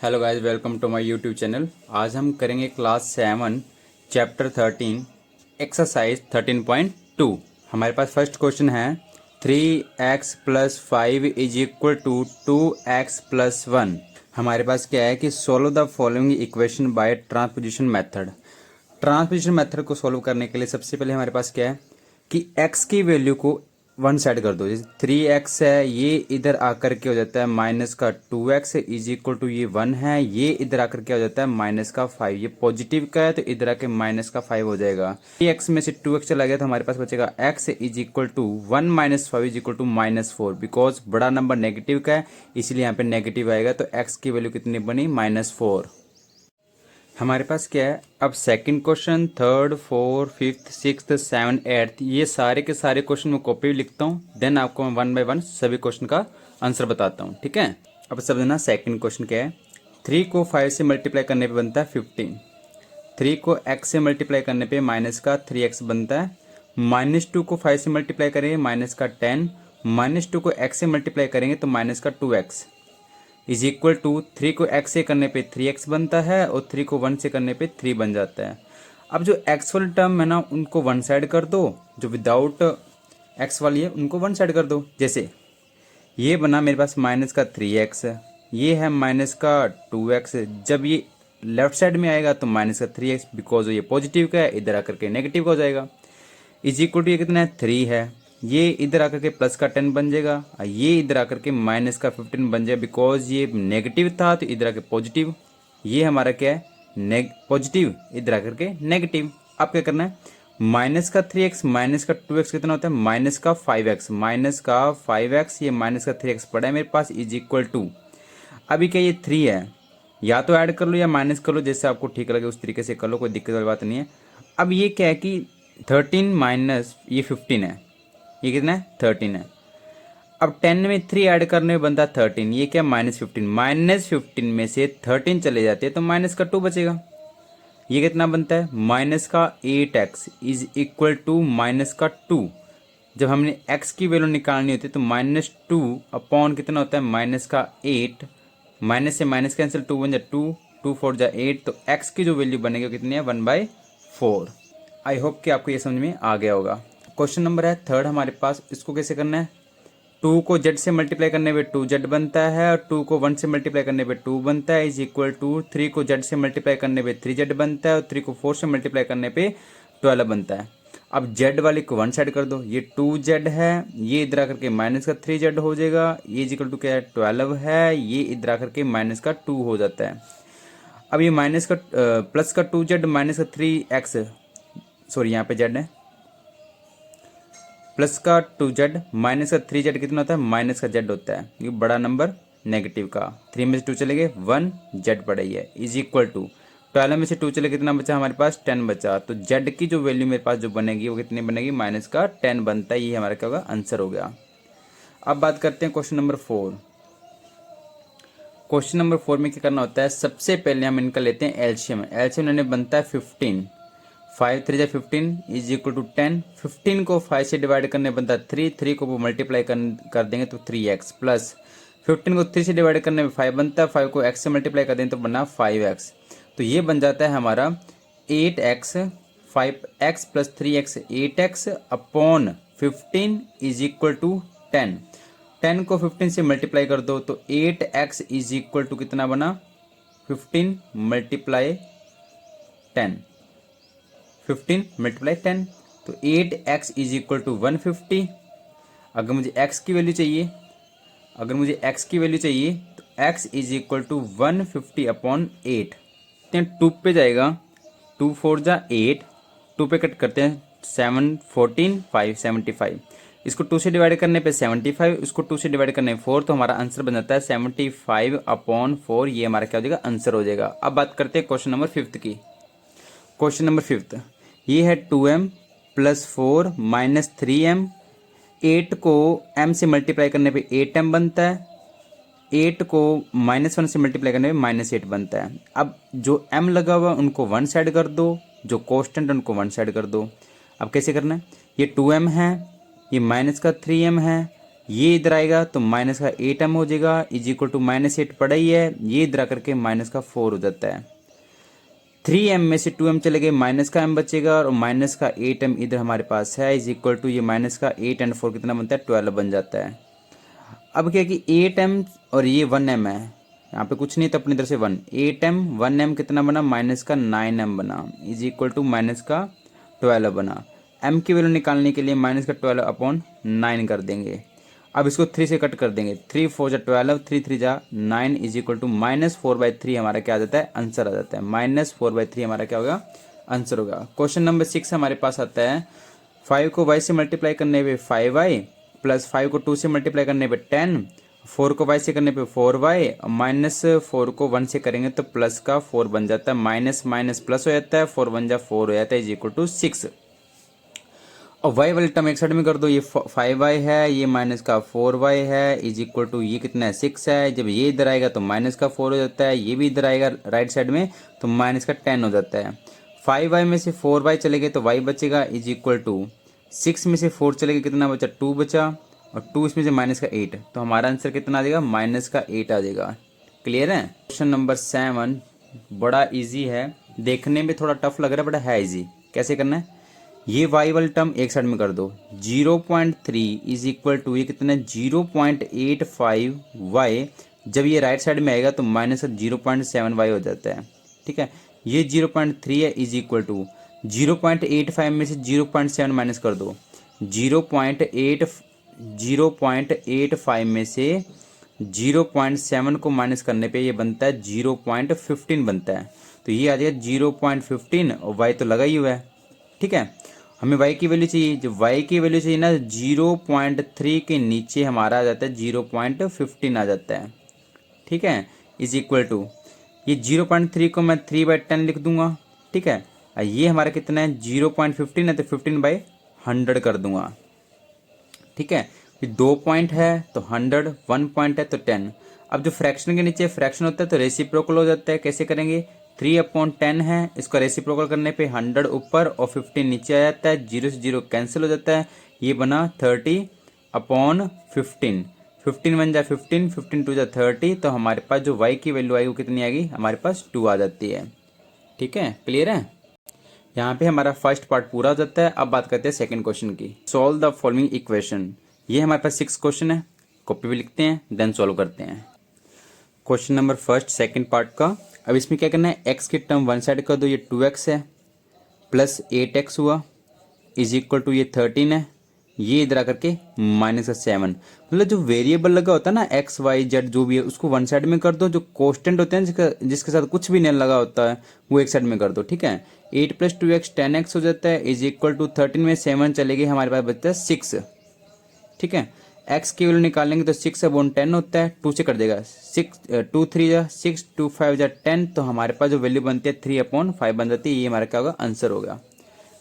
Hello guys, welcome to my YouTube channel. आज हम करेंगे क्लास 7 चैप्टर 13 एक्सरसाइज 13.2। हमारे पास फर्स्ट क्वेश्चन है 3x plus 5 is equal to 2x plus 1। हमारे पास क्या है कि solve the following equation by transposition method. Transposition method को सोल्व करने के लिए सबसे पहले हमारे पास क्या है कि x की वैल्यू को वन साइड कर दो। जैसे 3x है, ये इधर आकर के हो जाता है माइनस का 2x इज इक्वल टू ये 1 है, ये इधर आकर के हो जाता है माइनस का 5। ये पॉजिटिव का है तो इधर आके माइनस का 5 हो जाएगा। 3x में से 2x चला गया तो हमारे पास बचेगा x is equal to 1 minus 5 is equal to -4। Because बड़ा नंबर नेगेटिव का है इसलिए यहाँ पे नेगेटिव आएगा, तो x की वैल्यू कितनी बनी -4। हमारे पास क्या है अब second question, third, fourth, fifth, sixth, seven, eighth, ये सारे के सारे क्वेश्चन मैं कॉपी लिखता हूँ, देन आपको मैं वन बाय वन सभी क्वेश्चन का आंसर बताता हूँ। ठीक है, अब समझना सेकंड क्वेश्चन क्या है। 3 को 5 से मल्टीप्लाई करने पे बनता है 15। 3 को x से मल्टीप्लाई करने पे माइनस का 3x बनता है। -2 को 5 से मल्टीप्लाई करेंगे माइनस का 10। -2 को x से मल्टीप्लाई करेंगे तो माइनस का 2x इज इक्वल टू 3 को x से करने पे 3x बनता है और 3 को 1 से करने पे 3 बन जाता है। अब जो x वाली टर्म है ना उनको वन साइड कर दो, जो विदाउट x वाली है उनको वन साइड कर दो। जैसे ये बना मेरे पास माइनस का 3x, ये है माइनस का 2x। जब ये लेफ्ट साइड में आएगा तो माइनस का 3x, बिकॉज ये पॉजिटिव का है इधर आकर के नेगेटिव का हो जाएगा। इज इक्वल टू ये कितना है 3 है, ये इधर आकर के प्लस का 10 बन जाएगा, ये इधर आकर के माइनस का 15 बन जाएगा। बिकॉज ये नेगेटिव था तो इधर आकर पॉजिटिव, ये हमारा क्या है पॉजिटिव, इधर आकर के नेगेटिव। अब क्या करना है, माइनस का 3x माइनस का 2x कितना होता है माइनस का 5x, माइनस का 5x, ये माइनस का 3x पड़ा है मेरे पास इज इक्वल टू। अभी क्या ये 3 है, या तो ऐड कर लो या माइनस कर लो, जैसे आपको ठीक लगे उस तरीके से कर लो, कोई दिक्कत वाली बात नहीं है। अब ये क्या है कि 13 माइनस ये 15 है, ये कितना है 13 है। अब 10 में 3 ऐड करने में बनता 13, ये क्या -15 में से 13 चले जाते हैं तो माइनस का 2 बचेगा। ये कितना बनता है माइनस का 8x is equal to minus का 2। जब हमने x की वैल्यू निकालनी होती है तो -2 अपॉन कितना होता है माइनस का 8, माइनस से माइनस कैंसिल 2 बन जाए 2, 2 4 जा 8, तो x की जो वैल्यू बनेगी वो कितनी है 1/4। आई होप कि आपको ये समझ में आ गया होगा। क्वेश्चन नंबर है थर्ड हमारे पास, इसको कैसे करना है। 2 को z से मल्टीप्लाई करने पे 2z बनता है और 2 को 1 से मल्टीप्लाई करने पे 2 बनता है इज इक्वल टू 3 को z से मल्टीप्लाई करने पे 3z बनता है और 3 को 4 से मल्टीप्लाई करने पे 12 बनता है। अब z वाले को वन साइड कर दो, ये 2z है, ये इधर आकर के माइनस का 3z हो जाएगा, ये इज इक्वल टू क्या है 12 है, ये इधर आकर के माइनस का 2 हो जाता है। अब ये माइनस का प्लस का 2z माइनस का 3x, सॉरी यहाँ पे z है, प्लस का 2z माइनस का 3z कितना होता है माइनस का z होता है, ये बड़ा नंबर नेगेटिव का। 3 में से 2 चले गए 1z पड़ा ही है इज इक्वल टू 12 में से 2 चले कितना बचा हमारे पास 10 बचा, तो z की जो वैल्यू मेरे पास जो बनेगी वो कितनी बनेगी माइनस का 10 बनता है। ये हमारा क्या होगा आंसर हो गया। अब बात करते हैं क्वेश्चन नंबर 4। क्वेश्चन नंबर 4 में क्या करना होता है, सबसे पहले हम इनका लेते हैं एलसीएम। एलसीएम लेने बनता है 15, 5 3 जा 15 इज इक्वल टू 10। 15 को 5 से डिवाइड करने बनता है 3, 3 को मल्टीप्लाई कर देंगे तो 3x, प्लस 15 को 3 से डिवाइड करने में 5 बनता है, 5 को x से मल्टीप्लाई कर देंगे तो बना 5x, तो ये बन जाता है हमारा 8x, 5x plus 3x 8x upon 15 is equal to 10। 10 को 15 से मल्टीप्लाई कर दो तो 8x इज इक्वल टू कितना बना 15 मल्टीप्लाई 10, 15 मल्टीप्लाई 10, तो 8x इज इक्वल टू 150। अगर मुझे x की वैल्यू चाहिए, तो x is equal to 150 upon 8, 2 पे जाएगा, 2 4 जा 8, 2 पे कट करते हैं 7 14 5 75, इसको 2 से डिवाइड करने पे 75, इसको 2 से डिवाइड करने पे 4, तो हमारा आंसर बन जाता है 75 अपॉन 4। ये हमारा क्या हो जाएगा आंसर हो जाएगा। अब बात करते हैं क्वेश्चन नंबर 5 की। क्वेश्चन नंबर 5 ये है 2m प्लस 4 माइनस 3m। 8 को m से मल्टीप्लाई करने पे 8m बनता है, 8 को -1 से मल्टीप्लाई करने पे -8 बनता है। अब जो m लगा हुआ उनको वन साइड कर दो, जो कॉन्स्टेंट उनको वन साइड कर दो। अब कैसे करना है, ये 2m है, ये माइनस का 3m है, ये इधर आएगा तो माइनस का 8m हो जाएगा, इज इक्वल टू -8 पड़ा ही है, ये इधर आकर के माइनस का 4 हो जाता है। 3m में से 2m चले गए, माइनस का m बचेगा और माइनस का 8m इधर हमारे पास है, इज इक्वल टू ये माइनस का 8 एंड 4 कितना बनता है 12 बन जाता है। अब क्या कि 8m और ये 1m है, यहाँ पे कुछ नहीं तो अपनी तरफ से 1, 8m 1m कितना बना माइनस का 9m बना, इज इक्वल टू माइनस का 12 बना। m की वैल्यू निकालने के लिए माइनस का 12 अपॉन 9 कर देंगे। अब इसको 3 से कट कर देंगे, 3 4 जा 12, 3 3 जा 9 इज इक्वल टू -4/3 हमारा क्या आ जाता है आंसर आ जाता है। -4/3 हमारा क्या होगा आंसर होगा। क्वेश्चन नंबर 6 हमारे पास आता है 5 को y से मल्टीप्लाई करने पे 5y प्लस 5 को 2 से मल्टीप्लाई करने पे 10, 4 को y से करने पे 4y और -4 को 1 से करेंगे तो प्लस का 4 बन जाता है, माइनस माइनस प्लस हो जाता है, 4 1 जा 4 हो जाता है इज इक्वल टू 6। और y वाली टर्म एक साइड में कर दो, ये 5y है, ये माइनस का 4y है, इज इक्वल टू ये कितना है 6 है। जब ये इधर आएगा तो माइनस का 4 हो जाता है, ये भी इधर आएगा राइट साइड में तो माइनस का 10 हो जाता है। 5y में से 4y चले गए तो y बचेगा इज इक्वल टू 6 में से 4 चले गए कितना बचा 2 बचा, और 2 इसमें से माइनस का 8, तो हमारा आंसर कितना आ जाएगा माइनस का 8 आ जाएगा। क्लियर है। क्वेश्चन नंबर 7 बड़ा ईजी है, देखने में थोड़ा टफ लग रहा है बट है ईजी। कैसे करना है, ये y वाली टर्म एक साइड में कर दो, 0.3 इज इक्वल टू ये कितना है 0.85y, जब ये राइट साइड में आएगा तो माइनस 0.7y हो जाता है। ठीक है, ये 0.3 है इज इक्वल टू 0.85 में से 0.7 माइनस कर दो, 0.85 में से 0.7 को माइनस करने पे ये बनता है 0.15 बनता है, तो ये आ जाएगा 0.15 और y तो लगा ही हुआ है। ठीक है, हमें y की वैल्यू चाहिए, जब y की वैल्यू चाहिए ना 0.3 के नीचे हमारा आ जाता है 0.15 आ जाता है। ठीक है, इज इक्वल टू ये 0.3 को मैं 3/10 लिख दूंगा। ठीक है, और ये हमारा कितना है 0.15 है तो 15/100 कर दूंगा। ठीक है, फिर 2 पॉइंट है तो 100, 1 पॉइंट है तो 10। अब जो फ्रैक्शन के नीचे फ्रैक्शन होता है तो रेसिप्रोकल हो जाता है। कैसे करेंगे, 3/10 है, इसको रेसिप्रोकल करने पे 100 ऊपर और 15 नीचे आ जाता है, 0 से 0 कैंसिल हो जाता है, ये बना 30/15, 15 1 जा 15, 15 2 जा 30, तो हमारे पास जो y की वैल्यू आई वो कितनी आएगी हमारे पास 2 आ जाती है। ठीक है, क्लियर है। यहाँ पे हमारा फर्स्ट पार्ट पूरा हो जाता है। अब बात करते हैं सेकंड क्वेश्चन की। Solve the following equation. ये हमारे पास 6 क्वेश्चन है, कॉपी भी लिखते हैं देन सॉल्व करते हैं। Question number first second part का। अब इसमें क्या करना है, x की टर्म वन साइड कर दो, ये 2x है प्लस 8x हुआ इज इक्वल टू ये 13 है, ये इधर आकर के -7। मतलब जो वेरिएबल लगा होता है ना x y z जो भी है उसको वन साइड में कर दो, जो कांस्टेंट होते हैं जिसके साथ कुछ भी नहीं लगा होता है वो एक साइड में कर दो। ठीक है, 8 + 2x 10x हो जाता है इज इक्वल टू 13 में 7 चलेगी हमारे पास बचता है 6। ठीक है, x की वैल्यू निकालेंगे तो 6/10 होता है, 2 से कर देगा 6, 2 3 जा 6, 2 5 जा 10, तो हमारे पास जो वैल्यू बनती है 3/5 बन जाती है, ये हमारा क्या होगा आंसर होगा।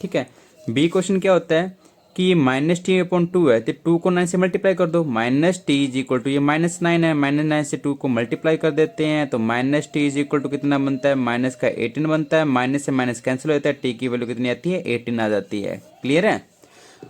ठीक है, बी क्वेश्चन क्या होता है कि ये -t/2 है तो 2 को 9 से मल्टीप्लाई कर दो, -t इज इक्वल टू ये -9 है, -9 से 2 को मल्टीप्लाई कर देते हैं तो -t इज इक्वल टू कितना बनता है माइनस का 18 बनता है, माइनस से माइनस कैंसिल होता है, t की वैल्यू कितनी आती है 18 आ जाती है। क्लियर है।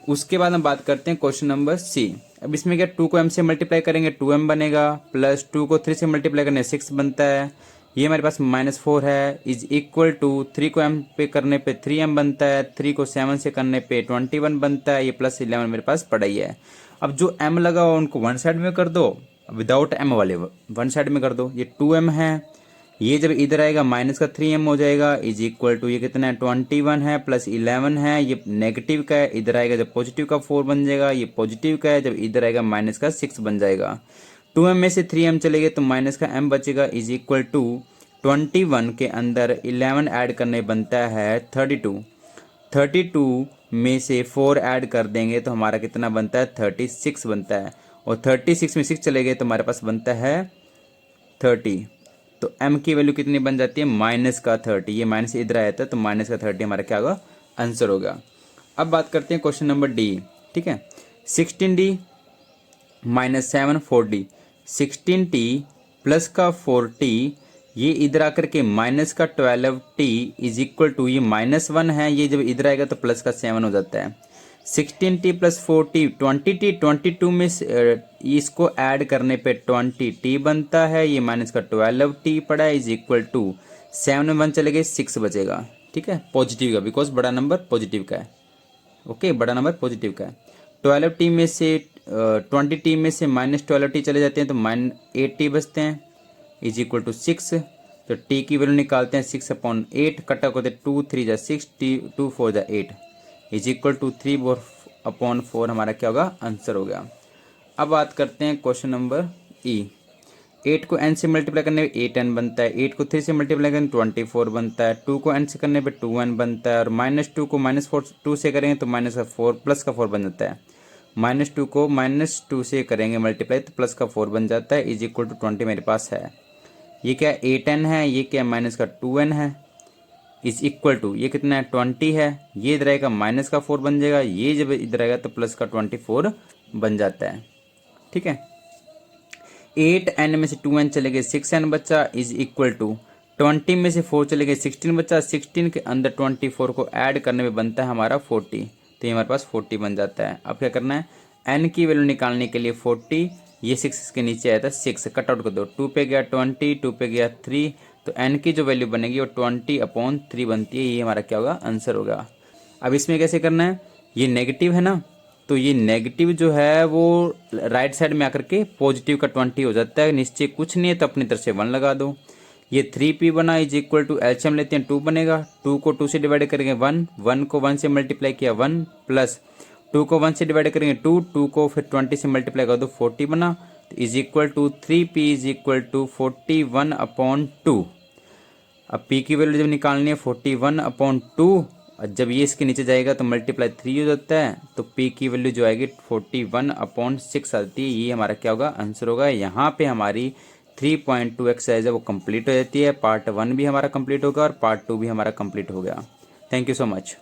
उसके बाद हम बात करते हैं क्वेश्चन नंबर सी। अब इसमें क्या 2 को m से मल्टीप्लाई करेंगे 2m बनेगा, प्लस 2 को 3 से मल्टीप्लाई करने 6 बनता है, ये हमारे पास -4 है इज इक्वल टू 3 को m पे करने पे 3m बनता है, 3 को 7 से करने पे 21 बनता है, ये +11 मेरे पास पड़ा ही है। अब जो m लगा हो उनको वन साइड में कर दो, विदाउट m वाले वन साइड में कर दो, ये 2m है, ये जब इधर आएगा माइनस का 3m हो जाएगा इज इक्वल टू ये कितना है 21 है प्लस 11 है, ये नेगेटिव का है, इधर आएगा जब पॉजिटिव का 4 बन जाएगा, ये पॉजिटिव का है, जब इधर आएगा माइनस का 6 बन जाएगा। 2m में से 3m चलेगा तो माइनस का m बचेगा इज इक्वल टू 21 के अंदर 11 ऐड करने बनता है 32, 32 में से 4 ऐड कर देंगे तो हमारा कितना बनता है 36 बनता है, और 36 में 6 चले गए तो हमारे पास बनता है 30, तो m की वैल्यू कितनी बन जाती है माइनस का 30, ये माइनस इधर आया था तो माइनस का 30 हमारा क्या होगा आंसर होगा। अब बात करते हैं क्वेश्चन नंबर डी। ठीक है, 16d -7 4d, 16t प्लस का 4t, ये इधर आकर के माइनस का 12t इज इक्वल टू ये -1 है, ये जब इधर आएगा तो प्लस का 7 हो जाता है। 16t प्लस 4t 20t 22 में इसको ऐड करने पे 20t बनता है, ये माइनस का 12t पड़ा है इज इक्वल टू 7 में 1 चले गए 6 बचेगा। ठीक है, पॉजिटिव का, बिकॉज बड़ा नंबर पॉजिटिव का है। ओके, बड़ा नंबर पॉजिटिव का है। 12t में से 20t में से माइनस 12t चले जाते हैं तो -8t बचते हैं इज इक्वल टू 6। तो t की वैल्यू निकालते हैं 6/8, कटा होते 2 3 जा 6, 2 4 जा 8 इज इक्वल टू 3/4 हमारा क्या होगा, आंसर हो गया। अब बात करते हैं क्वेश्चन नंबर ई। 8 को n से मल्टीप्लाई करने पे 8n बनता है, 8 को 3 से मल्टीप्लाई करने 24 बनता है, 2 को n से करने पे 2n बनता है, और -2 को -2 से करेंगे तो -4 प्लस का 4 बन जाता है। -2 को -2 से करेंगे मल्टीप्लाई तो प्लस का 4 बन जाता है इज इक्वल टू 20 मेरे पास है। ये क्या 8n है, ये क्या माइनस का 2n है इज इक्वल टू ये कितना है 20 है, ये इधर आएगा माइनस का 4 बन जाएगा, ये जब इधर आएगा तो प्लस का 24 बन जाता है। ठीक है, 8n में से 2n चले गए 6n बच्चा इज इक्वल टू 20 में से 4 चले गए 16 बच्चा, 16 के अंदर 24 को ऐड करने में बनता है हमारा 40, तो ये हमारे पास 40 बन जाता है। अब क्या करना है, n की वैल्यू निकालने के लिए 40, ये 6 इसके नीचे आया था 6 कट आउट कर दो, 2 पे गया 20, 2 पे गया 3, तो n की जो वैल्यू बनेगी वो 20/3 बनती है, ये हमारा क्या होगा, आंसर होगा। अब इसमें कैसे करना है, ये नेगेटिव है ना, तो ये नेगेटिव जो है वो राइट साइड में आकर के पॉजिटिव का 20 हो जाता है, नीचे कुछ नहीं है तो अपनी तरफ से 1 लगा दो। ये 3p बना इज इक्वल टू एलसीएम लेते हैं 2 बनेगा, 2 को 2 से डिवाइड करेंगे 1, 1 को 1 से मल्टीप्लाई किया 1, प्लस 2 को 1 से डिवाइड करेंगे 2, 2 को फिर 20 से मल्टीप्लाई कर दो 40 बना, तो is equal to 3p is equal to 41/2। अब p की वैल्यू जब निकालनी है 41/2, और जब ये इसके नीचे जाएगा तो मल्टीप्लाई 3 हो जाता है, तो p की वैल्यू जो आएगी 41/6 आती है, ये हमारा क्या होगा, आंसर होगा। यहाँ पे हमारी 3.2 एक्सरसाइज है वो कंप्लीट हो जाती है। पार्ट 1 भी हमारा कंप्लीट होगा और पार्ट 2 भी हमारा कंप्लीट हो गया। Thank you so much.